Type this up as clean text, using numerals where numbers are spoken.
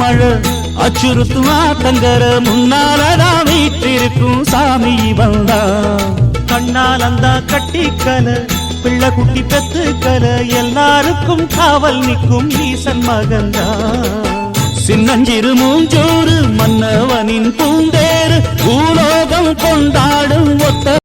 மழை அச்சுறுத்தும் ஆத்தங்கர முன்னாலதான் வீட்டிருக்கும் சாமி வந்தா கண்ணால் அந்த கட்டிக்கல பிள்ளை குட்டி பெத்துக்கல எல்லாருக்கும் காவல் நிற்கும் ஈசன் மகந்தா சின்னஞ்சிறு மூஞ்சோறு மன்னவனின் பூந்தேறு பூலோகம் கொண்டாடும் ஒத்த